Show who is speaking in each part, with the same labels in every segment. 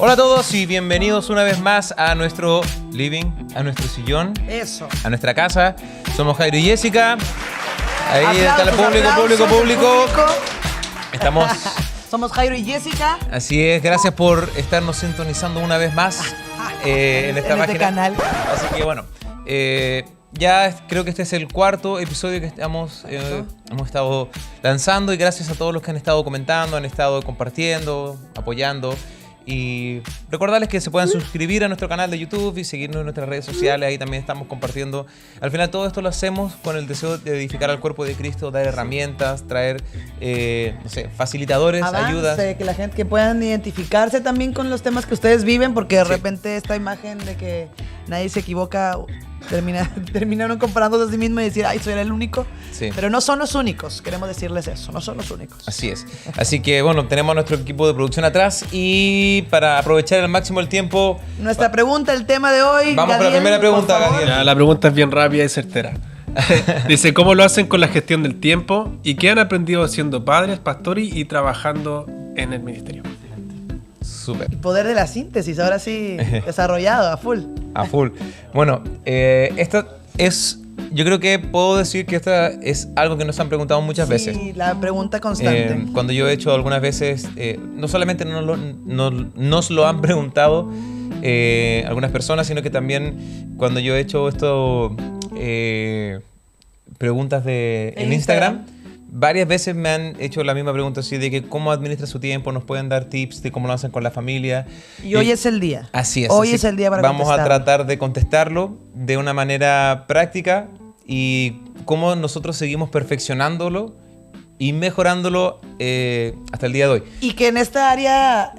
Speaker 1: Hola a todos y bienvenidos una vez más a nuestro living, a nuestro sillón, a nuestra casa. Somos Jairo y Jessica. Ahí está el público. Estamos...
Speaker 2: Somos Jairo y Jessica.
Speaker 1: Así es, gracias por estarnos sintonizando una vez más en esta página.
Speaker 2: Este canal.
Speaker 1: Así que bueno, ya creo que este es el cuarto episodio que hemos estado lanzando y gracias a todos los que han estado comentando, han estado compartiendo, apoyando. Y recordarles que se pueden suscribir a nuestro canal de YouTube y seguirnos en nuestras redes sociales. Ahí también estamos compartiendo. Al final todo esto lo hacemos con el deseo de edificar al cuerpo de Cristo, dar herramientas, traer, facilitadores, ayudas. Que
Speaker 2: la gente que puedan identificarse también con los temas que ustedes viven, porque de repente esta imagen de que nadie se equivoca terminaron comparándose a sí mismo y decir, ay, soy el único.
Speaker 1: Sí.
Speaker 2: Pero no son los únicos, queremos decirles eso, no son los únicos.
Speaker 1: Así es. Así que bueno, tenemos a nuestro equipo de producción atrás y para aprovechar al máximo el tiempo...
Speaker 2: Nuestra pregunta, el tema de hoy.
Speaker 1: Vamos con la primera pregunta, Gadiel.
Speaker 3: La pregunta es bien rápida y certera. Dice, ¿cómo lo hacen con la gestión del tiempo? ¿Y qué han aprendido siendo padres, pastores y trabajando en el ministerio?
Speaker 1: Súper.
Speaker 2: El poder de la síntesis, ahora sí, desarrollado, a full.
Speaker 1: A full. Bueno, esta es... Yo creo que puedo decir que esta es algo que nos han preguntado muchas veces.
Speaker 2: Sí, la pregunta constante.
Speaker 1: Cuando yo he hecho algunas veces, no solamente nos lo han preguntado algunas personas, sino que también cuando yo he hecho preguntas en Instagram, varias veces me han hecho la misma pregunta así de que cómo administra su tiempo, nos pueden dar tips de cómo lo hacen con la familia.
Speaker 2: Y hoy es el día.
Speaker 1: Así es.
Speaker 2: Hoy es el día para
Speaker 1: vamos a tratar de contestarlo de una manera práctica y cómo nosotros seguimos perfeccionándolo y mejorándolo hasta el día de hoy.
Speaker 2: Y que en esta área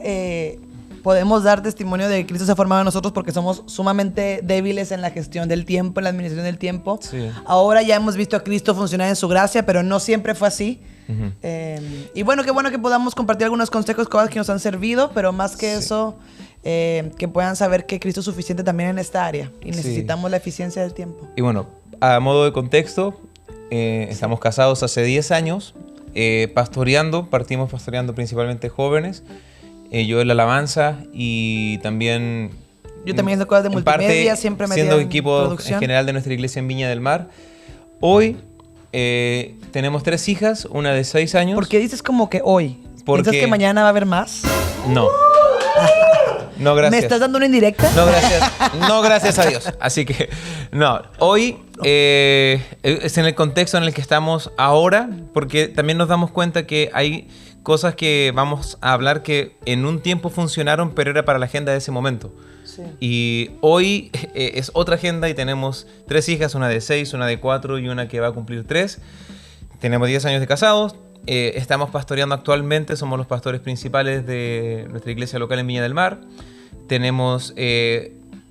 Speaker 2: podemos dar testimonio de que Cristo se ha formado en nosotros porque somos sumamente débiles en la gestión del tiempo, en la administración del tiempo.
Speaker 1: Sí.
Speaker 2: Ahora ya hemos visto a Cristo funcionar en su gracia, pero no siempre fue así. Uh-huh. Y bueno, qué bueno que podamos compartir algunos consejos, cosas que nos han servido, pero más que eso, que puedan saber que Cristo es suficiente también en esta área y necesitamos la eficiencia del tiempo.
Speaker 1: Y bueno, a modo de contexto, estamos casados hace 10 años, partimos pastoreando principalmente jóvenes. Yo en la alabanza y también...
Speaker 2: Yo también haciendo cosas de multimedia, parte, siempre metida
Speaker 1: siendo
Speaker 2: en
Speaker 1: equipo
Speaker 2: producción.
Speaker 1: En general de nuestra iglesia en Viña del Mar. Hoy tenemos 3 hijas, una de 6 años.
Speaker 2: ¿Por qué dices como que hoy? ¿Piensas que mañana va a haber más?
Speaker 1: No. No, gracias.
Speaker 2: ¿Me estás dando una indirecta?
Speaker 1: No, gracias. No, gracias a Dios. Así que, no. Hoy es en el contexto en el que estamos ahora, porque también nos damos cuenta que hay cosas que vamos a hablar que en un tiempo funcionaron, pero era para la agenda de ese momento. Sí. Y hoy es otra agenda y tenemos 3 hijas, una de 6, una de 4 y una que va a cumplir 3. Tenemos 10 años de casados. Estamos pastoreando actualmente, somos los pastores principales de nuestra iglesia local en Viña del Mar. Tenemos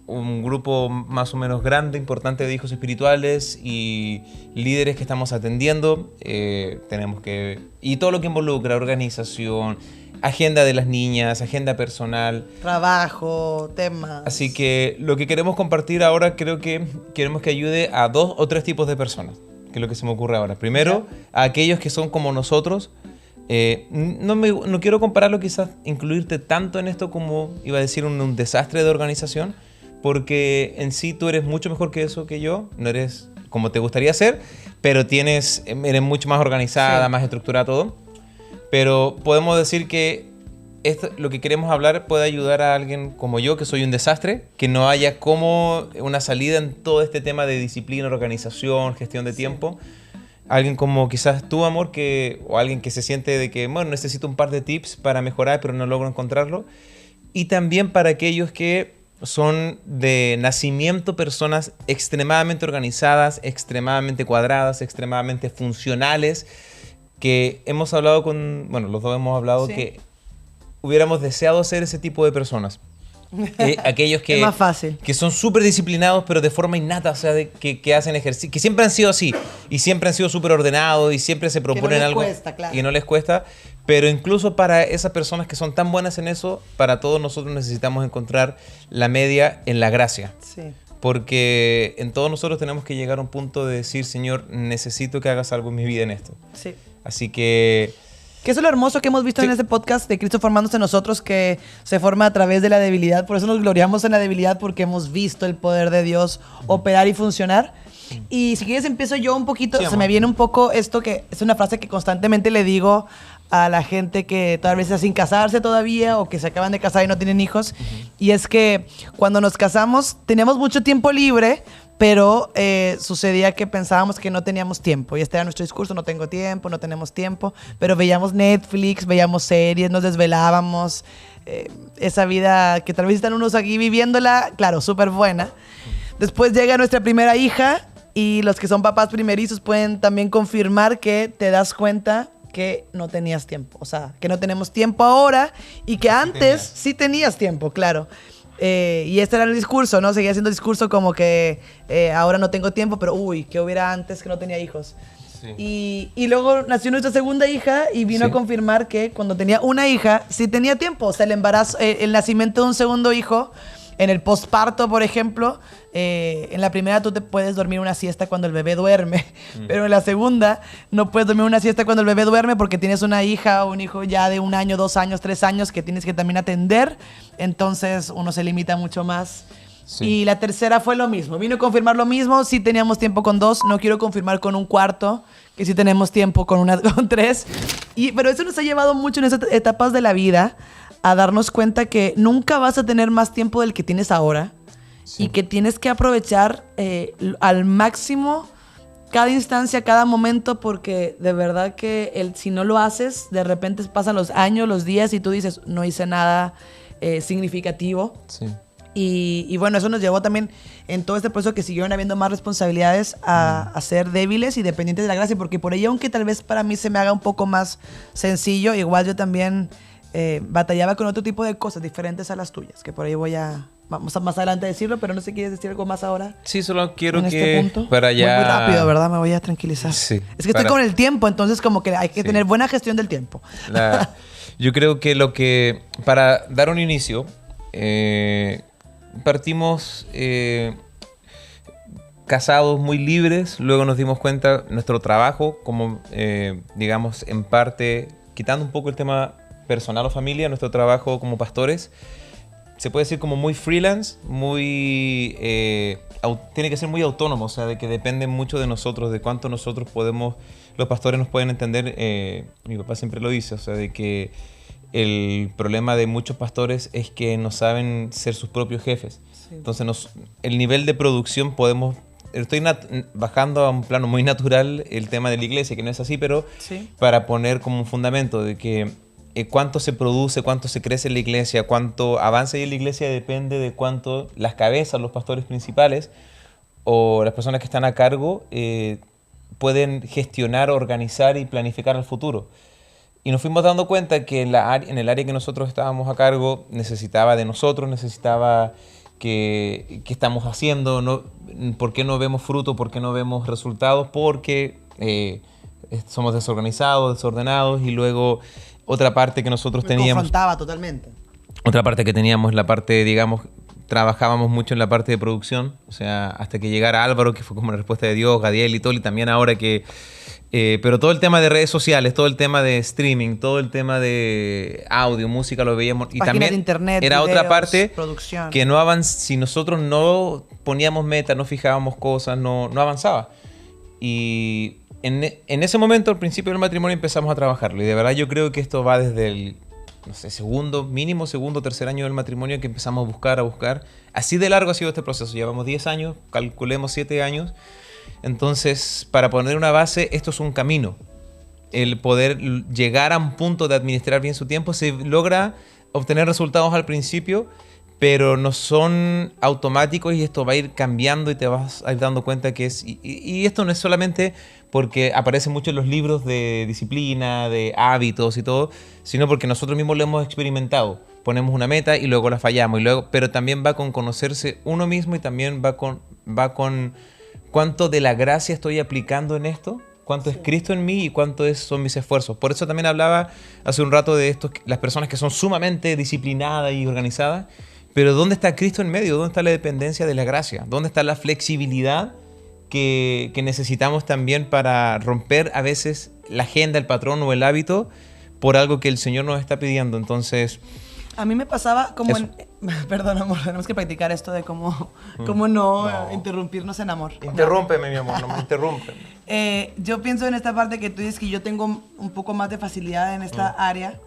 Speaker 1: un grupo más o menos grande, importante de hijos espirituales y líderes que estamos atendiendo. Y todo lo que involucra organización, agenda de las niñas, agenda personal.
Speaker 2: Trabajo, temas.
Speaker 1: Así que lo que queremos compartir ahora creo que queremos que ayude a 2 o 3 tipos de personas, que es lo que se me ocurre ahora. Primero, a aquellos que son como nosotros. No quiero compararlo, quizás incluirte tanto en esto como iba a decir un desastre de organización, porque en sí tú eres mucho mejor que eso que yo, no eres como te gustaría ser, pero eres mucho más organizada, más estructurada todo. Pero podemos decir que lo que queremos hablar puede ayudar a alguien como yo, que soy un desastre, que no haya como una salida en todo este tema de disciplina, organización, gestión de tiempo. Alguien como quizás tú, amor, o alguien que se siente de que, bueno, necesito un par de tips para mejorar, pero no logro encontrarlo. Y también para aquellos que son de nacimiento personas extremadamente organizadas, extremadamente cuadradas, extremadamente funcionales, que hemos hablado los dos hemos hablado que hubiéramos deseado ser ese tipo de personas. Aquellos que,
Speaker 2: es más fácil.
Speaker 1: Que son súper disciplinados, pero de forma innata, o sea, que hacen ejercicio, que siempre han sido así, y siempre han sido súper ordenados, y siempre se proponen algo y no les cuesta. Pero incluso para esas personas que son tan buenas en eso, para todos nosotros necesitamos encontrar la media en la gracia.
Speaker 2: Sí.
Speaker 1: Porque en todos nosotros tenemos que llegar a un punto de decir, Señor, necesito que hagas algo en mi vida en esto.
Speaker 2: Sí.
Speaker 1: Así que
Speaker 2: Que eso es lo hermoso que hemos visto en este podcast de Cristo formándose en nosotros, que se forma a través de la debilidad. Por eso nos gloriamos en la debilidad, porque hemos visto el poder de Dios operar y funcionar. Y si quieres empiezo yo un poquito.
Speaker 1: Sí,
Speaker 2: se me viene un poco esto, que es una frase que constantemente le digo a la gente que tal vez está sin casarse todavía o que se acaban de casar y no tienen hijos. Y es que cuando nos casamos teníamos mucho tiempo libre, pero sucedía que pensábamos que no teníamos tiempo. Y este era nuestro discurso: no tengo tiempo, no tenemos tiempo. Pero veíamos Netflix, veíamos series, nos desvelábamos. Esa vida que tal vez están unos aquí viviéndola, claro, súper buena. Después llega nuestra primera hija y los que son papás primerizos pueden también confirmar que te das cuenta que no tenías tiempo. O sea, que no tenemos tiempo ahora y que antes sí tenías tiempo, claro. Y este era el discurso, ¿no? Seguía siendo discurso como que ahora no tengo tiempo, pero uy, ¿qué hubiera antes que no tenía hijos? Sí. Y luego nació nuestra segunda hija y vino a confirmar que cuando tenía una hija sí tenía tiempo. O sea, el embarazo, el nacimiento de un segundo hijo, en el posparto, por ejemplo, en la primera tú te puedes dormir una siesta cuando el bebé duerme, pero en la segunda no puedes dormir una siesta cuando el bebé duerme porque tienes una hija o un hijo ya de 1 año, 2 años, 3 años que tienes que también atender. Entonces uno se limita mucho más. Sí. Y la tercera fue lo mismo. Vino a confirmar lo mismo. Sí teníamos tiempo con 2. No quiero confirmar con un cuarto, que sí tenemos tiempo con 3. Pero eso nos ha llevado mucho en esas etapas de la vida a darnos cuenta que nunca vas a tener más tiempo del que tienes ahora. Sí. Y que tienes que aprovechar al máximo cada instancia, cada momento, porque de verdad que si no lo haces, de repente pasan los años, los días y tú dices, no hice nada significativo. Sí. Y bueno, eso nos llevó también en todo este proceso que siguieron habiendo más responsabilidades a ser débiles y dependientes de la gracia, porque por ahí, aunque tal vez para mí se me haga un poco más sencillo, igual yo también batallaba con otro tipo de cosas diferentes a las tuyas, que por ahí vamos a más adelante decirlo, pero no sé si quieres decir algo más ahora.
Speaker 1: Sí, solo quiero
Speaker 2: en
Speaker 1: que
Speaker 2: este punto.
Speaker 1: Para ya...
Speaker 2: Muy rápido, ¿verdad? Me voy a tranquilizar.
Speaker 1: Sí.
Speaker 2: Es que estoy con el tiempo, entonces como que hay que tener buena gestión del tiempo.
Speaker 1: Yo creo que para dar un inicio, partimos casados muy libres, luego nos dimos cuenta nuestro trabajo como, digamos, en parte, quitando un poco el tema personal o familia, nuestro trabajo como pastores, se puede decir como muy freelance, muy tiene que ser muy autónomo, o sea, de que depende mucho de nosotros, de cuánto nosotros podemos, los pastores nos pueden entender. Mi papá siempre lo dice, o sea, de que el problema de muchos pastores es que no saben ser sus propios jefes. Sí. Entonces, el nivel de producción podemos... Estoy bajando a un plano muy natural el tema de la iglesia, que no es así, pero para poner como un fundamento de que cuánto se produce, cuánto se crece en la iglesia, cuánto avanza en la iglesia depende de cuánto las cabezas, los pastores principales o las personas que están a cargo pueden gestionar, organizar y planificar el futuro. Y nos fuimos dando cuenta que en el área que nosotros estábamos a cargo necesitaba de nosotros, necesitaba qué estamos haciendo, no, por qué no vemos fruto, por qué no vemos resultados, porque somos desorganizados, desordenados. Y luego otra parte que nosotros teníamos...
Speaker 2: Me confrontaba totalmente.
Speaker 1: Otra parte que teníamos, la parte, digamos, trabajábamos mucho en la parte de producción, o sea, hasta que llegara Álvaro, que fue como la respuesta de Dios, Gadiel y todo, y también ahora que... pero todo el tema de redes sociales, todo el tema de streaming, todo el tema de audio, música, lo veíamos. Y
Speaker 2: páginas
Speaker 1: también
Speaker 2: de internet,
Speaker 1: era
Speaker 2: videos,
Speaker 1: otra parte
Speaker 2: producción.
Speaker 1: Que no si nosotros no poníamos metas, no fijábamos cosas, no avanzaba. Y en ese momento, al principio del matrimonio, empezamos a trabajarlo. Y de verdad yo creo que esto va desde el, no sé, mínimo segundo, tercer año del matrimonio, que empezamos a buscar. Así de largo ha sido este proceso. Llevamos 10 años, calculemos 7 años. Entonces, para poner una base, esto es un camino. El poder llegar a un punto de administrar bien su tiempo, se logra obtener resultados al principio, pero no son automáticos y esto va a ir cambiando y te vas a ir dando cuenta que es... Y esto no es solamente porque aparece mucho en los libros de disciplina, de hábitos y todo, sino porque nosotros mismos lo hemos experimentado. Ponemos una meta y luego la fallamos, pero también va con conocerse uno mismo y también va con cuánto de la gracia estoy aplicando en esto, cuánto es Cristo en mí y cuánto son mis esfuerzos. Por eso también hablaba hace un rato de las personas que son sumamente disciplinadas y organizadas, pero ¿dónde está Cristo en medio? ¿Dónde está la dependencia de la gracia? ¿Dónde está la flexibilidad que necesitamos también para romper a veces la agenda, el patrón o el hábito por algo que el Señor nos está pidiendo. Entonces,
Speaker 2: A mí me pasaba como
Speaker 1: Eso.
Speaker 2: Perdón, amor, tenemos que practicar esto de cómo no interrumpirnos en amor.
Speaker 1: interrúmpeme, mi amor, no me interrumpe.
Speaker 2: Yo pienso en esta parte que tú dices que yo tengo un poco más de facilidad en esta área,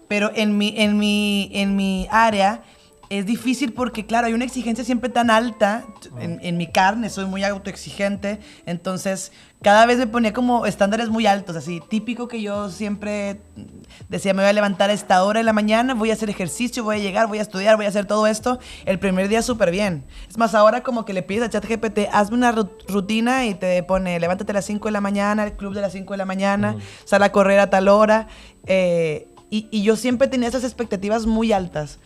Speaker 2: pero en mi área es difícil porque, claro, hay una exigencia siempre tan alta en mi carne, soy muy autoexigente, entonces cada vez me ponía como estándares muy altos, así, típico que yo siempre decía, me voy a levantar a esta hora de la mañana, voy a hacer ejercicio, voy a llegar, voy a estudiar, voy a hacer todo esto, el primer día súper bien. Es más, ahora como que le pides a ChatGPT, hazme una rutina y te pone, levántate a las 5 de la mañana, el club de las 5 de la mañana, sal a correr a tal hora, y yo siempre tenía esas expectativas muy altas,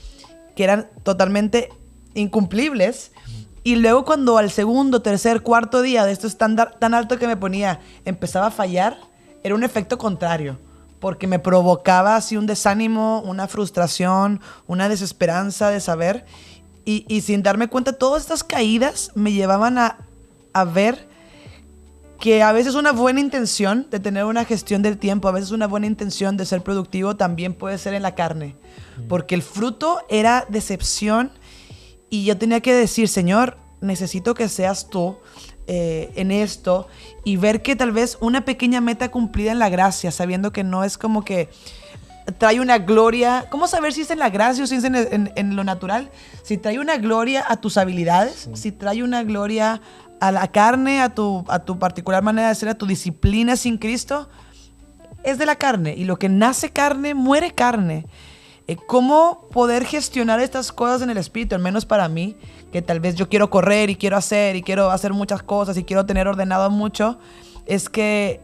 Speaker 2: que eran totalmente incumplibles. Y luego cuando al segundo, tercer, cuarto día de este estándar tan alto que me ponía empezaba a fallar, era un efecto contrario, porque me provocaba así un desánimo, una frustración, una desesperanza de saber, y sin darme cuenta todas estas caídas me llevaban a ver que a veces una buena intención de tener una gestión del tiempo, a veces una buena intención de ser productivo también puede ser en la carne. Porque el fruto era decepción y yo tenía que decir, Señor, necesito que seas tú en esto y ver que tal vez una pequeña meta cumplida en la gracia, sabiendo que no es como que trae una gloria. ¿Cómo saber si es en la gracia o si es en lo natural? Si trae una gloria a tus habilidades, si trae una gloria a la carne, a tu particular manera de ser, a tu disciplina sin Cristo, es de la carne. Y lo que nace carne, muere carne. ¿Cómo poder gestionar estas cosas en el espíritu? Al menos para mí, que tal vez yo quiero correr y quiero hacer muchas cosas y quiero tener ordenado mucho, es que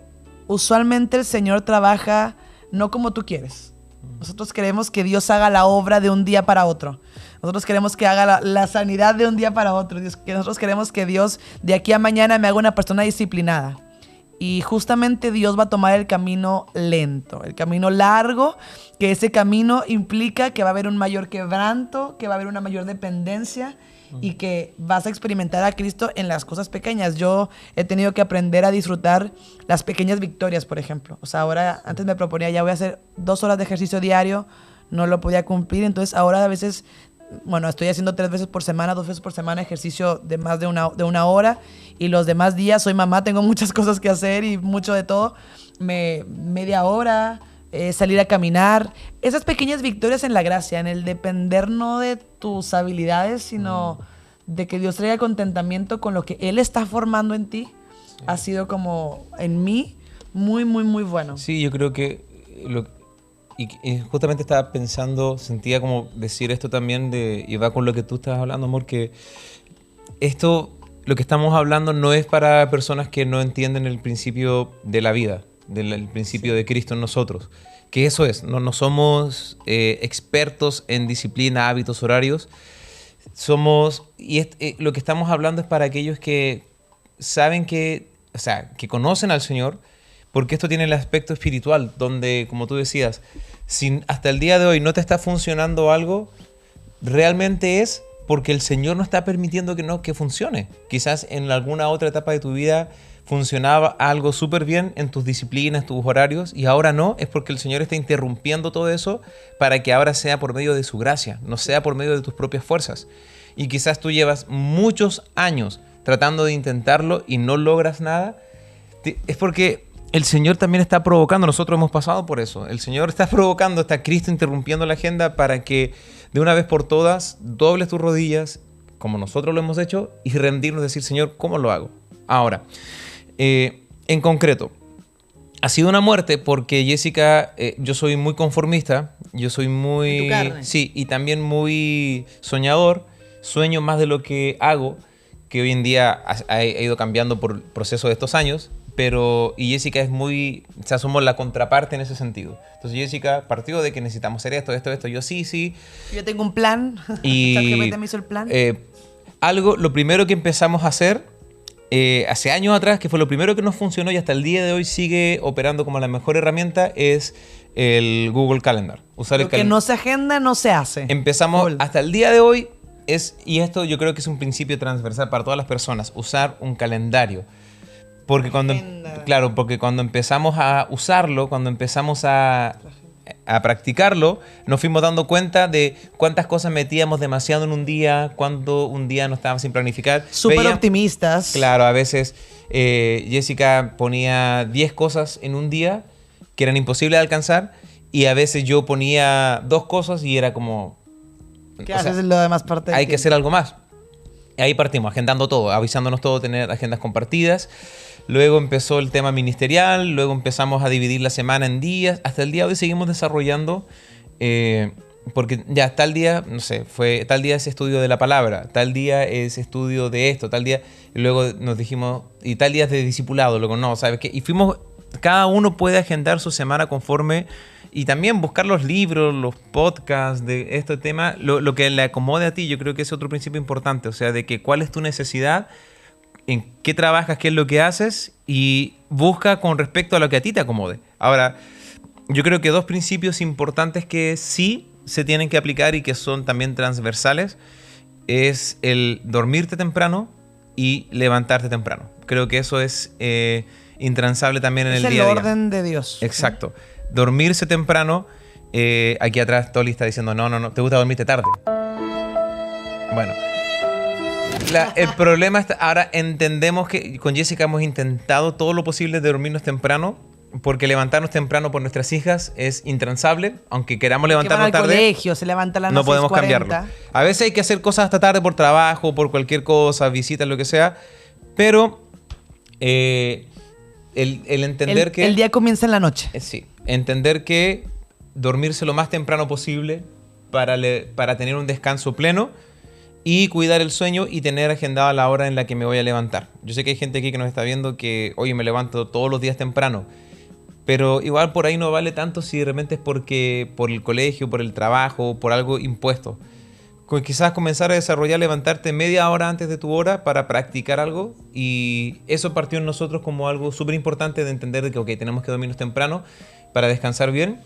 Speaker 2: usualmente el Señor trabaja no como tú quieres. Nosotros queremos que Dios haga la obra de un día para otro. Nosotros queremos que haga la sanidad de un día para otro. Nosotros queremos que Dios de aquí a mañana me haga una persona disciplinada. Y justamente Dios va a tomar el camino lento, el camino largo, que ese camino implica que va a haber un mayor quebranto, que va a haber una mayor dependencia y que vas a experimentar a Cristo en las cosas pequeñas. Yo he tenido que aprender a disfrutar las pequeñas victorias, por ejemplo. O sea, ahora, antes me proponía, ya voy a hacer 2 horas de ejercicio diario, no lo podía cumplir, entonces ahora a veces, bueno, estoy haciendo 3 veces por semana, 2 veces por semana ejercicio de más de una hora, y los demás días soy mamá, tengo muchas cosas que hacer y mucho de todo, media hora, salir a caminar. Esas pequeñas victorias en la gracia, en el depender no de tus habilidades, sino de que Dios traiga contentamiento con lo que Él está formando en ti, ha sido como en mí muy, muy, muy bueno.
Speaker 1: Sí, yo creo que y justamente estaba pensando, sentía como decir esto también y va con lo que tú estabas hablando, amor, que esto, lo que estamos hablando no es para personas que no entienden el principio de la vida, el principio de Cristo en nosotros, que eso es, no somos expertos en disciplina, hábitos, horarios, lo que estamos hablando es para aquellos que saben que conocen al Señor, porque esto tiene el aspecto espiritual, donde, como tú decías, si hasta el día de hoy no te está funcionando algo, realmente es porque el Señor no está permitiendo que funcione. Quizás en alguna otra etapa de tu vida funcionaba algo súper bien en tus disciplinas, tus horarios, y ahora no, es porque el Señor está interrumpiendo todo eso para que ahora sea por medio de su gracia, no sea por medio de tus propias fuerzas. Y quizás tú llevas muchos años tratando de intentarlo y no logras nada, es porque el Señor también está provocando, nosotros hemos pasado por eso, el Señor está provocando, está Cristo interrumpiendo la agenda para que de una vez por todas dobles tus rodillas, como nosotros lo hemos hecho, y rendirnos y decir, Señor, ¿cómo lo hago? Ahora, en concreto, ha sido una muerte porque Jessica, yo soy muy conformista, yo soy muy...
Speaker 2: ¿En tu carne?
Speaker 1: Sí, y también muy soñador, sueño más de lo que hago, que hoy en día ha ido cambiando por el proceso de estos años, y Jessica es muy, o sea, somos la contraparte en ese sentido. Entonces Jessica partió de que necesitamos hacer esto, yo sí.
Speaker 2: Yo tengo un plan,
Speaker 1: Y
Speaker 2: ChatGPT me hizo el plan.
Speaker 1: lo primero que empezamos a hacer hace años atrás, que fue lo primero que nos funcionó y hasta el día de hoy sigue operando como la mejor herramienta, es el Google Calendar. Usar
Speaker 2: Lo que no se agenda, no se hace.
Speaker 1: Empezamos
Speaker 2: Google.
Speaker 1: hasta el día de hoy, y esto yo creo que es un principio transversal para todas las personas, usar un calendario. Porque cuando empezamos a usarlo, cuando empezamos a a practicarlo, nos fuimos dando cuenta de cuántas cosas metíamos demasiado en un día, cuando un día no estaba sin planificar.
Speaker 2: Súper optimistas.
Speaker 1: Claro, a veces Jessica ponía 10 cosas en un día que eran imposibles de alcanzar, y a veces yo ponía 2 cosas y era como...
Speaker 2: ¿Qué haces en lo demás parte?
Speaker 1: Hay que hacer algo más. Ahí partimos, agendando todo, avisándonos todo, tener agendas compartidas. Luego empezó el tema ministerial, luego empezamos a dividir la semana en días. Hasta el día de hoy seguimos desarrollando, porque ya tal día, no sé, tal día es estudio de la palabra, tal día es estudio de esto, tal día, y luego nos dijimos, y tal día es de discipulado, luego no, ¿sabes qué? Y fuimos, cada uno puede agendar su semana conforme, y también buscar los libros, los podcasts de este tema, lo que le acomode a ti. Yo creo que es otro principio importante, o sea, de que cuál es tu necesidad, en qué trabajas, qué es lo que haces, y busca con respecto a lo que a ti te acomode. Ahora, yo creo que 2 principios importantes que sí se tienen que aplicar y que son también transversales es el dormirte temprano y levantarte temprano. Creo que eso es intransable también en el día a día.
Speaker 2: Es el orden de Dios.
Speaker 1: Exacto. Dormirse temprano. Aquí atrás Toli está diciendo, no, ¿te gusta dormirte tarde? Bueno. El problema está, ahora entendemos que con Jessica hemos intentado todo lo posible de dormirnos temprano, porque levantarnos temprano por nuestras hijas es intransable, aunque queramos levantarnos tarde.
Speaker 2: Colegio, se levanta a las
Speaker 1: no podemos
Speaker 2: 6:40.
Speaker 1: cambiarlo. A veces hay que hacer cosas hasta tarde por trabajo, por cualquier cosa, visitas, lo que sea, pero el entender que...
Speaker 2: El día comienza en la noche.
Speaker 1: Sí, entender que dormirse lo más temprano posible para tener un descanso pleno y cuidar el sueño y tener agendada la hora en la que me voy a levantar. Yo sé que hay gente aquí que nos está viendo que, oye, me levanto todos los días temprano, pero igual por ahí no vale tanto si de repente es porque por el colegio, por el trabajo, por algo impuesto. Quizás comenzar a desarrollar, levantarte media hora antes de tu hora para practicar algo, y eso partió en nosotros como algo súper importante de entender de que, ok, tenemos que dormirnos temprano para descansar bien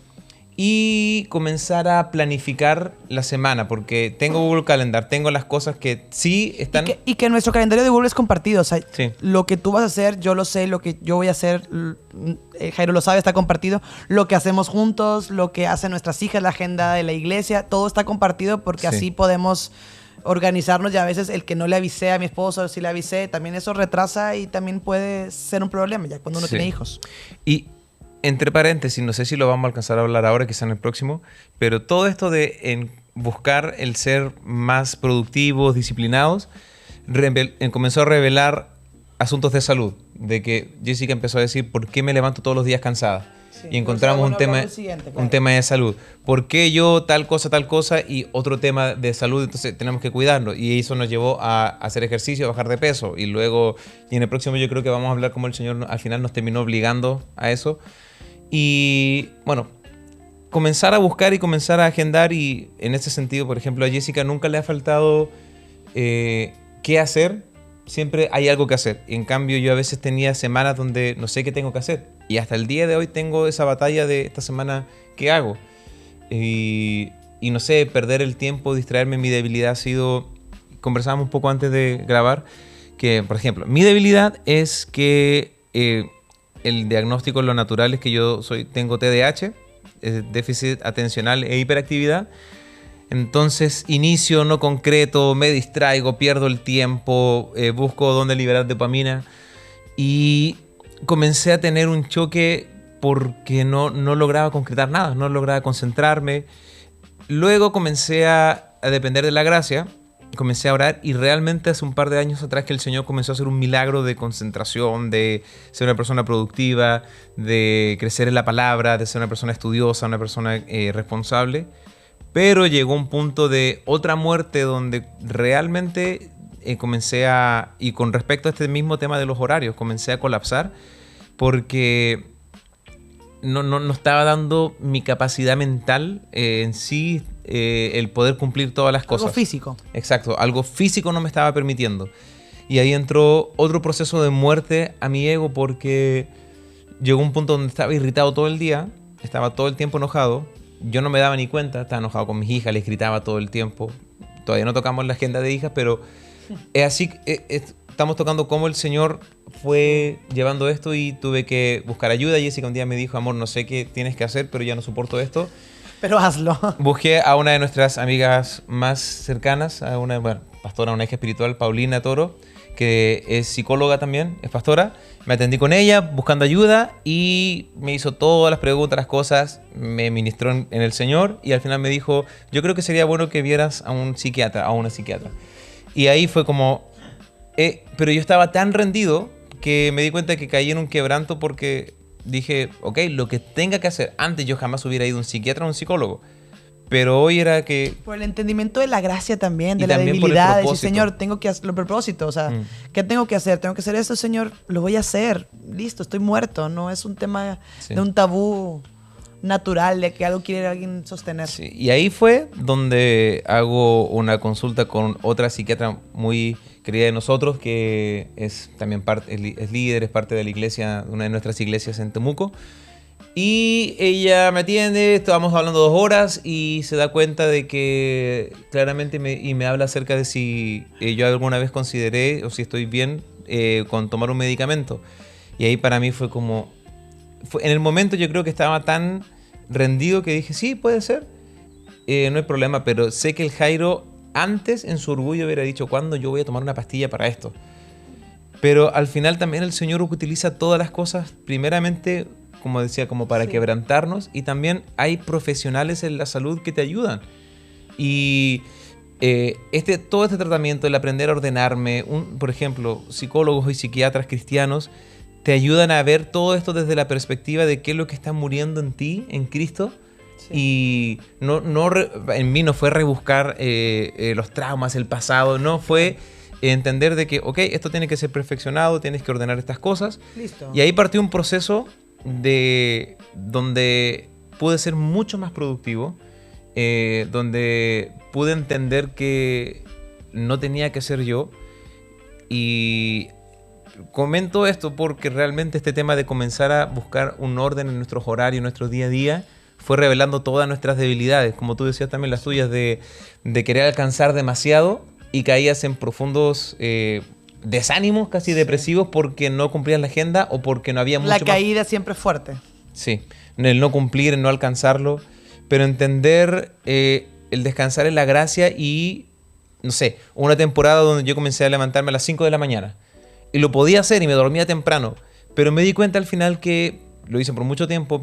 Speaker 1: y comenzar a planificar la semana, porque tengo Google Calendar, tengo las cosas que sí están...
Speaker 2: Y que nuestro calendario de Google es compartido, o sea,
Speaker 1: sí.
Speaker 2: Lo que tú vas a hacer, yo lo sé, lo que yo voy a hacer, Jairo lo sabe, está compartido, lo que hacemos juntos, lo que hacen nuestras hijas, la agenda de la iglesia, todo está compartido porque
Speaker 1: Sí.
Speaker 2: así podemos organizarnos, y a veces el que no le avisé a mi esposo, si le avisé, también eso retrasa y también puede ser un problema ya cuando uno
Speaker 1: Sí.
Speaker 2: tiene hijos.
Speaker 1: Y entre paréntesis, no sé si lo vamos a alcanzar a hablar ahora, quizá en el próximo, pero todo esto de buscar el ser más productivos, disciplinados, comenzó a revelar asuntos de salud, de que Jessica empezó a decir, ¿por qué me levanto todos los días cansada?
Speaker 2: Sí,
Speaker 1: Y encontramos un tema de salud. ¿Por qué yo tal cosa y otro tema de salud? Entonces tenemos que cuidarnos. Y eso nos llevó a hacer ejercicio, a bajar de peso. Y luego, y en el próximo yo creo que vamos a hablar cómo el Señor al final nos terminó obligando a eso. Y bueno, comenzar a buscar y comenzar a agendar. Y en ese sentido, por ejemplo, a Jessica nunca le ha faltado qué hacer. Siempre hay algo que hacer. Y en cambio yo a veces tenía semanas donde no sé qué tengo que hacer. Y hasta el día de hoy tengo esa batalla de esta semana, ¿qué hago? Y no sé, perder el tiempo, distraerme. Mi debilidad ha sido, conversábamos un poco antes de grabar, que por ejemplo, mi debilidad es que el diagnóstico en lo natural es que tengo TDAH, déficit atencional e hiperactividad. Entonces inicio, no concreto, me distraigo, pierdo el tiempo, busco dónde liberar dopamina, y comencé a tener un choque porque no lograba concretar nada, no lograba concentrarme. Luego comencé a depender de la gracia, comencé a orar, y realmente hace un par de años atrás que el Señor comenzó a hacer un milagro de concentración, de ser una persona productiva, de crecer en la palabra, de ser una persona estudiosa, una persona responsable. Pero llegó un punto de otra muerte donde realmente comencé y con respecto a este mismo tema de los horarios, comencé a colapsar porque no estaba dando mi capacidad mental en sí, el poder cumplir todas las cosas.
Speaker 2: Algo físico.
Speaker 1: Exacto, algo físico no me estaba permitiendo. Y ahí entró otro proceso de muerte a mi ego, porque llegó un punto donde estaba irritado todo el día, estaba todo el tiempo enojado. Yo no me daba ni cuenta, estaba enojado con mis hijas, les gritaba todo el tiempo. Todavía no tocamos la agenda de hijas, pero es así, estamos tocando cómo el Señor fue llevando esto y tuve que buscar ayuda. Jessica un día me dijo, amor, no sé qué tienes que hacer, pero ya no soporto esto.
Speaker 2: Pero hazlo.
Speaker 1: Busqué a una de nuestras amigas más cercanas, a una pastora, una hija espiritual, Paulina Toro, que es psicóloga también, es pastora. Me atendí con ella buscando ayuda y me hizo todas las preguntas, las cosas, me ministró en el Señor y al final me dijo, yo creo que sería bueno que vieras a un psiquiatra, a una psiquiatra. Y ahí fue como, pero yo estaba tan rendido que me di cuenta que caí en un quebranto porque dije, ok, lo que tenga que hacer. Antes yo jamás hubiera ido a un psiquiatra o un psicólogo. Pero hoy era que...
Speaker 2: Por el entendimiento de la gracia también, de
Speaker 1: Y
Speaker 2: la
Speaker 1: también por el
Speaker 2: debilidad. Decir,
Speaker 1: propósito.
Speaker 2: Señor, tengo que hacer el propósito. O sea, ¿qué tengo que hacer? Tengo que hacer esto, Señor. Lo voy a hacer. Listo, estoy muerto. No es un tema
Speaker 1: Sí.
Speaker 2: de un tabú natural de que algo quiere alguien sostener.
Speaker 1: Sí, y ahí fue donde hago una consulta con otra psiquiatra muy querida de nosotros, que es también es líder, es parte de la iglesia, una de nuestras iglesias en Temuco. Y ella me atiende, estábamos hablando 2 horas y se da cuenta de que claramente me habla acerca de si yo alguna vez consideré o si estoy bien con tomar un medicamento. Y ahí para mí fue como... en el momento yo creo que estaba tan rendido que dije, sí, puede ser, no hay problema, pero sé que el Jairo antes en su orgullo hubiera dicho, ¿cuándo yo voy a tomar una pastilla para esto? Pero al final también el Señor utiliza todas las cosas, primeramente, como decía, como para quebrantarnos, y también hay profesionales en la salud que te ayudan. Y todo este tratamiento, el aprender a ordenarme, por ejemplo, psicólogos y psiquiatras cristianos, te ayudan a ver todo esto desde la perspectiva de qué es lo que está muriendo en ti, en Cristo. Sí. Y en mí no fue rebuscar los traumas, el pasado, no, fue entender de que, ok, esto tiene que ser perfeccionado, tienes que ordenar estas cosas.
Speaker 2: Listo.
Speaker 1: Y ahí partió un proceso donde pude ser mucho más productivo, donde pude entender que no tenía que ser yo. Y comento esto porque realmente este tema de comenzar a buscar un orden en nuestros horarios, en nuestro día a día, fue revelando todas nuestras debilidades, como tú decías también las tuyas, de querer alcanzar demasiado y caías en profundos desánimos, casi depresivos, porque no cumplías la agenda o porque no había mucho
Speaker 2: La
Speaker 1: más.
Speaker 2: caída siempre es fuerte.
Speaker 1: Sí, el no cumplir, el no alcanzarlo, pero entender el descansar en la gracia y, no sé, una temporada donde yo comencé a levantarme a las 5 de la mañana y lo podía hacer y me dormía temprano, pero me di cuenta al final que lo hice por mucho tiempo,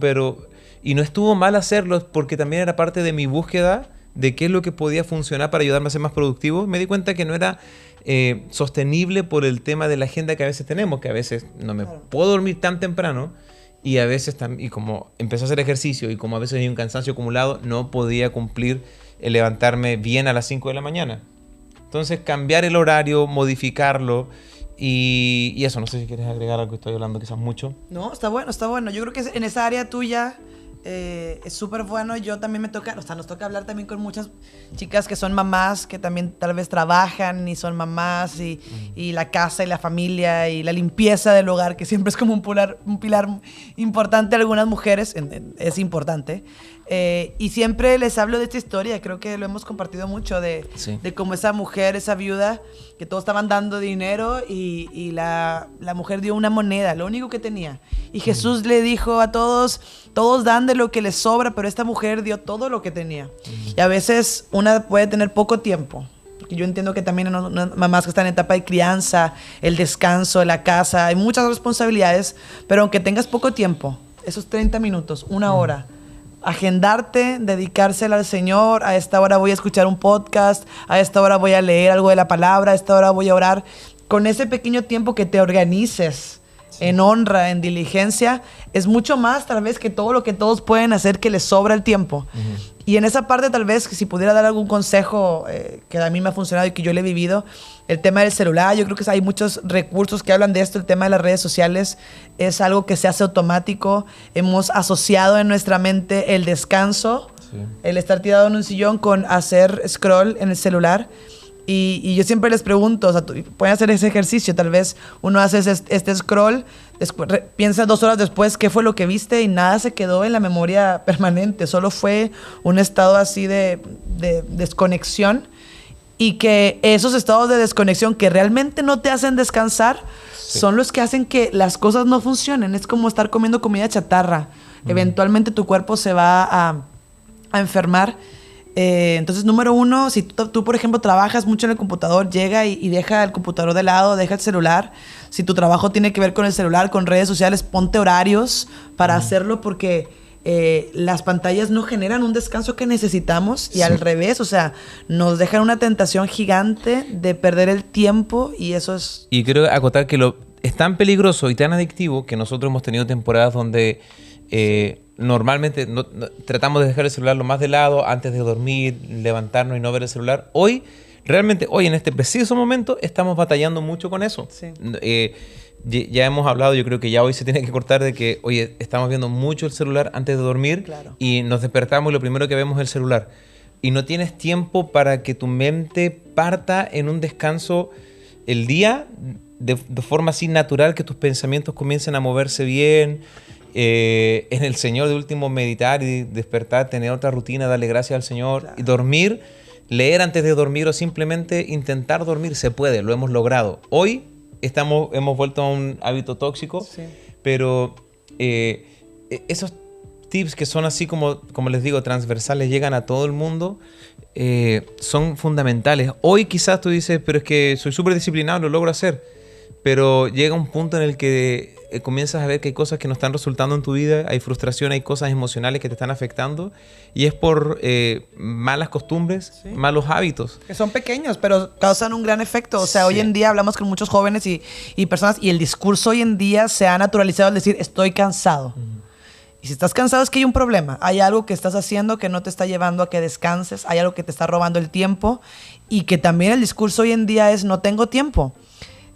Speaker 1: y no estuvo mal hacerlo porque también era parte de mi búsqueda de qué es lo que podía funcionar para ayudarme a ser más productivo. Me di cuenta que no era sostenible por el tema de la agenda que a veces tenemos, que a veces no me puedo dormir tan temprano y a veces y como empecé a hacer ejercicio y como a veces hay un cansancio acumulado, no podía cumplir el levantarme bien a las 5 de la mañana. Entonces cambiar el horario, modificarlo y eso. No sé si quieres agregar algo que estoy hablando quizás mucho.
Speaker 2: No, está bueno, está bueno. Yo creo que en esa área tuya es súper bueno. Yo también nos toca hablar también con muchas chicas que son mamás, que también tal vez trabajan y son mamás, y la casa y la familia y la limpieza del hogar, que siempre es como un pilar importante a algunas mujeres, es importante. Y siempre les hablo de esta historia, creo que lo hemos compartido mucho, de cómo esa mujer, esa viuda, que todos estaban dando dinero y la mujer dio una moneda, lo único que tenía. Y Jesús le dijo a todos dan de lo que les sobra, pero esta mujer dio todo lo que tenía. Y a veces una puede tener poco tiempo. Porque yo entiendo que también hay mamás que están en etapa de crianza, el descanso, la casa, hay muchas responsabilidades, pero aunque tengas poco tiempo, esos 30 minutos, una hora, agendarte, dedicársela al Señor. A esta hora voy a escuchar un podcast, a esta hora voy a leer algo de la palabra, a esta hora voy a orar. Con ese pequeño tiempo que te organices en honra, en diligencia, es mucho más tal vez que todo lo que todos pueden hacer, que les sobra el tiempo. Y en esa parte tal vez, si pudiera dar algún consejo que a mí me ha funcionado y que yo le he vivido, el tema del celular, yo creo que hay muchos recursos que hablan de esto. El tema de las redes sociales es algo que se hace automático. Hemos asociado en nuestra mente el descanso, el estar tirado en un sillón, con hacer scroll en el celular. Y yo siempre les pregunto, o sea, pueden hacer ese ejercicio, tal vez uno hace este scroll, piensa 2 horas después qué fue lo que viste y nada se quedó en la memoria permanente, solo fue un estado así de desconexión. y que esos estados de desconexión que realmente no te hacen descansar son los que hacen que las cosas no funcionen. Es como estar comiendo comida chatarra. Eventualmente tu cuerpo se va a enfermar. Entonces, número uno, si tú, por ejemplo, trabajas mucho en el computador, llega y deja el computador de lado, deja el celular. Si tu trabajo tiene que ver con el celular, con redes sociales, ponte horarios para hacerlo, porque las pantallas no generan un descanso que necesitamos y al revés, o sea, nos dejan una tentación gigante de perder el tiempo y eso es...
Speaker 1: Y quiero acotar que es tan peligroso y tan adictivo que nosotros hemos tenido temporadas donde normalmente tratamos de dejar el celular lo más de lado antes de dormir, levantarnos y no ver el celular. Realmente hoy en este preciso momento estamos batallando mucho con eso.
Speaker 2: Sí.
Speaker 1: Ya hemos hablado, yo creo que ya hoy se tiene que cortar de que, oye, estamos viendo mucho el celular antes de dormir.
Speaker 2: Claro.
Speaker 1: Y nos despertamos y lo primero que vemos es el celular. Y no tienes tiempo para que tu mente parta en un descanso el día de forma así natural, que tus pensamientos comiencen a moverse bien. En el Señor, de último, meditar y despertar, tener otra rutina, darle gracias al Señor. Claro. Y dormir, leer antes de dormir o simplemente intentar dormir. Se puede, lo hemos logrado. Hoy hemos vuelto a un hábito tóxico, sí. Pero esos tips que son así como les digo, transversales, llegan a todo el mundo, son fundamentales. Hoy quizás tú dices, pero es que soy súper disciplinado, lo logro hacer. Pero llega un punto en el que comienzas a ver que hay cosas que no están resultando en tu vida, hay frustración, hay cosas emocionales que te están afectando, y es por malas costumbres, sí. Malos hábitos.
Speaker 2: Que son pequeños, pero causan un gran efecto. O sea, sí. Hoy en día hablamos con muchos jóvenes y personas, y el discurso hoy en día se ha naturalizado al decir, estoy cansado. Y si estás cansado es que hay un problema. Hay algo que estás haciendo que no te está llevando a que descanses, hay algo que te está robando el tiempo, y que también el discurso hoy en día es, no tengo tiempo.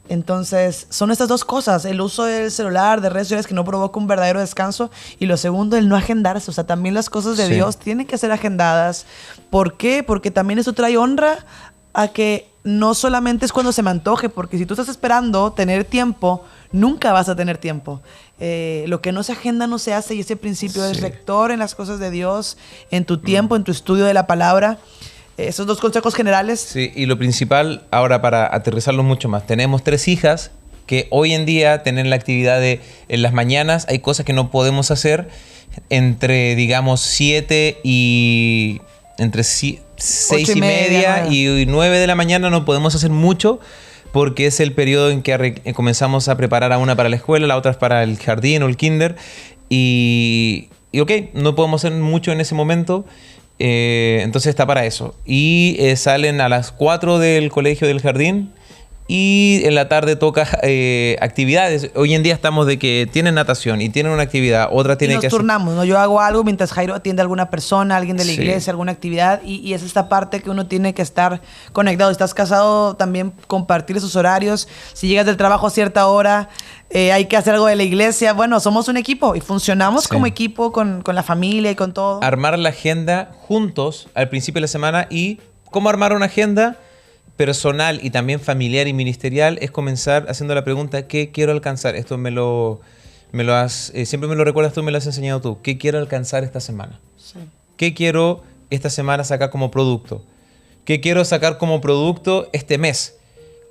Speaker 2: Entonces, son estas dos cosas, el uso del celular, de redes sociales, que no provoca un verdadero descanso, y lo segundo, el no agendarse. O sea, también las cosas de Dios tienen que ser agendadas. ¿Por qué? Porque también eso trae honra a que no solamente es cuando se me antoje, porque si tú estás esperando tener tiempo, nunca vas a tener tiempo. Lo que no se agenda no se hace, y ese principio es rector en las cosas de Dios, en tu tiempo, en tu estudio de la palabra. Esos dos consejos generales.
Speaker 1: Sí, y lo principal, ahora para aterrizarlo mucho más, tenemos 3 hijas que hoy en día tienen la actividad de, en las mañanas hay cosas que no podemos hacer entre, digamos, 7 y... entre 6 y media y 9 de la mañana no podemos hacer mucho, porque es el periodo en que comenzamos a preparar a una para la escuela, la otra es para el jardín o el kinder, y ok, no podemos hacer mucho en ese momento. Entonces está para eso. Y salen a las 4 del colegio del jardín, y en la tarde toca actividades. Hoy en día estamos de que tienen natación y tienen una actividad, otra tiene que hacer. Nos
Speaker 2: turnamos, ¿no? Yo hago algo mientras Jairo atiende a alguna persona, alguien de la iglesia, alguna actividad, y es esta parte que uno tiene que estar conectado. Si estás casado, también compartir esos horarios. Si llegas del trabajo a cierta hora, hay que hacer algo de la iglesia. Bueno, somos un equipo y funcionamos como equipo con la familia y con todo.
Speaker 1: Armar la agenda juntos al principio de la semana. Y cómo armar una agenda personal y también familiar y ministerial es comenzar haciendo la pregunta, ¿qué quiero alcanzar? Esto siempre me lo recuerdas tú, me lo has enseñado tú. ¿Qué quiero alcanzar esta semana? Sí. ¿Qué quiero esta semana sacar como producto? ¿Qué quiero sacar como producto este mes?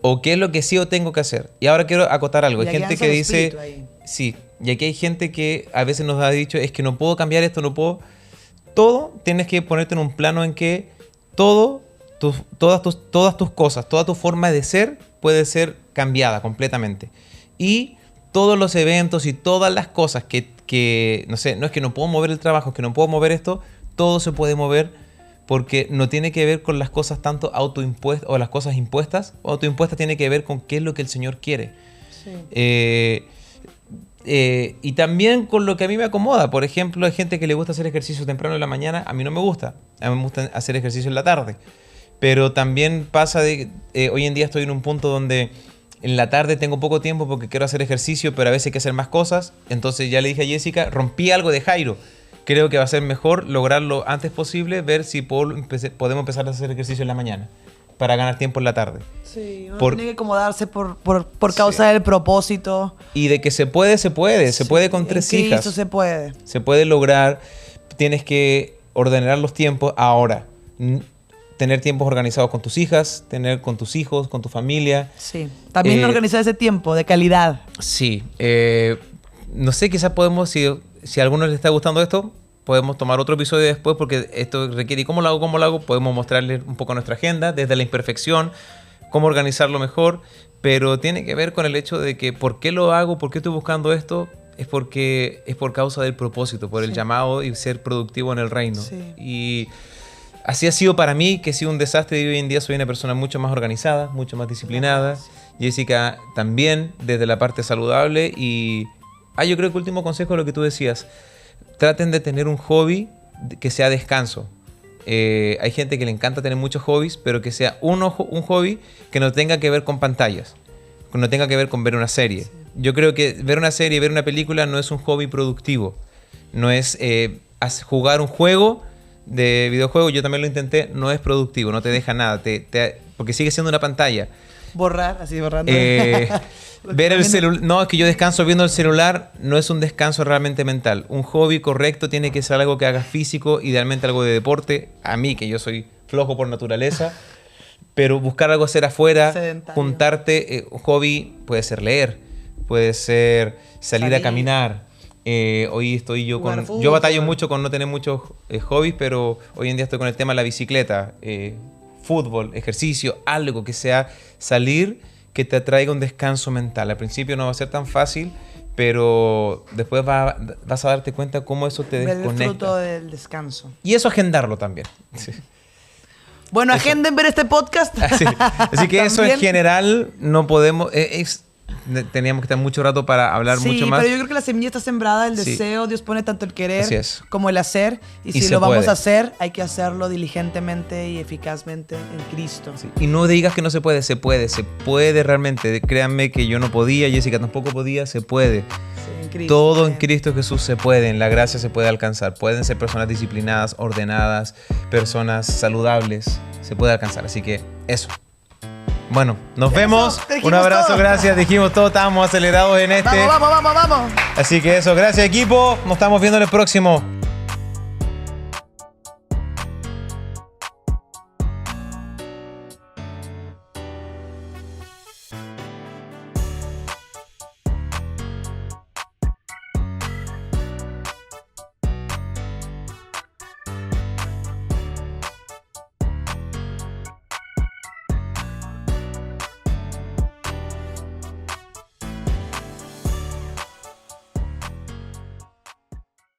Speaker 1: ¿O qué es lo que sí o tengo que hacer? Y ahora quiero acotar algo. Hay gente que dice... Sí, y aquí hay gente que a veces nos ha dicho, es que no puedo cambiar esto, no puedo... Todo tienes que ponerte en un plano en que todas tus cosas, toda tu forma de ser puede ser cambiada completamente. Y todos los eventos y todas las cosas que no sé, no es que no puedo mover el trabajo, es que no puedo mover esto, todo se puede mover, porque no tiene que ver con las cosas tanto autoimpuestas o las cosas impuestas. Autoimpuestas tiene que ver con qué es lo que el Señor quiere. Sí. Y también con lo que a mí me acomoda. Por ejemplo, hay gente que le gusta hacer ejercicio temprano en la mañana. A mí no me gusta. A mí me gusta hacer ejercicio en la tarde. Pero también pasa hoy en día estoy en un punto donde en la tarde tengo poco tiempo porque quiero hacer ejercicio, pero a veces hay que hacer más cosas. Entonces ya le dije a Jessica, rompí algo de Jairo. Creo que va a ser mejor lograrlo antes posible, ver si podemos empezar a hacer ejercicio en la mañana para ganar tiempo en la tarde.
Speaker 2: Sí, uno tiene que acomodarse por causa del propósito.
Speaker 1: Y de que se puede con 3 hijas.
Speaker 2: Cristo se puede.
Speaker 1: Se puede lograr, tienes que ordenar los tiempos ahora. tener tiempos organizados con tus hijas, tener con tus hijos, con tu familia.
Speaker 2: Sí. También organizar ese tiempo de calidad.
Speaker 1: Sí. No sé, quizás podemos, si a alguno les está gustando esto, podemos tomar otro episodio después porque esto requiere, ¿cómo lo hago? ¿Cómo lo hago? Podemos mostrarles un poco nuestra agenda desde la imperfección, cómo organizarlo mejor, pero tiene que ver con el hecho de que ¿por qué lo hago? ¿Por qué estoy buscando esto? Es porque es por causa del propósito, por el llamado y ser productivo en el reino.
Speaker 2: Sí.
Speaker 1: Y así ha sido para mí, que he sido un desastre y hoy en día soy una persona mucho más organizada, mucho más disciplinada. Jessica también, desde la parte saludable. Y yo creo que el último consejo es lo que tú decías. Traten de tener un hobby que sea descanso. Hay gente que le encanta tener muchos hobbies, pero que sea un hobby que no tenga que ver con pantallas, que no tenga que ver con ver una serie. Sí. Yo creo que ver una serie, ver una película no es un hobby productivo. No es jugar un juego de videojuego, yo también lo intenté, no es productivo, no te deja nada, porque sigue siendo una pantalla.
Speaker 2: Borrar, así borrando.
Speaker 1: Ver el celular, no, es que yo descanso viendo el celular, no es un descanso realmente mental. Un hobby correcto tiene que ser algo que hagas físico, idealmente algo de deporte. A mí, que yo soy flojo por naturaleza, pero buscar algo hacer afuera, sedentario. Juntarte, un hobby puede ser leer, puede ser salir a caminar. Hoy estoy yo con... Fútbol, yo batallo mucho con no tener muchos hobbies, pero hoy en día estoy con el tema de la bicicleta, fútbol, ejercicio, algo que sea salir, que te traiga un descanso mental. Al principio no va a ser tan fácil, pero después vas a darte cuenta cómo eso te desconecta.
Speaker 2: El fruto del descanso.
Speaker 1: Y eso agendarlo también. Sí.
Speaker 2: Bueno, agenden ver este podcast.
Speaker 1: Así que eso en general no podemos... teníamos que estar mucho rato para hablar mucho más.
Speaker 2: Sí, pero yo creo que la semilla está sembrada, el deseo, Dios pone tanto el querer como el hacer. Y si lo vamos a hacer, hay que hacerlo diligentemente y eficazmente en Cristo.
Speaker 1: Sí. Y no digas que no se puede realmente. Créanme que yo no podía, Jessica tampoco podía, se puede.
Speaker 2: Sí, en Cristo,
Speaker 1: todo en Cristo Jesús se puede, en la gracia se puede alcanzar. Pueden ser personas disciplinadas, ordenadas, personas saludables, se puede alcanzar. Así que eso. Bueno, nos vemos. Un abrazo, todo. Gracias. Dijimos todo, estábamos acelerados en este.
Speaker 2: Vamos.
Speaker 1: Así que eso, gracias equipo. Nos estamos viendo en el próximo.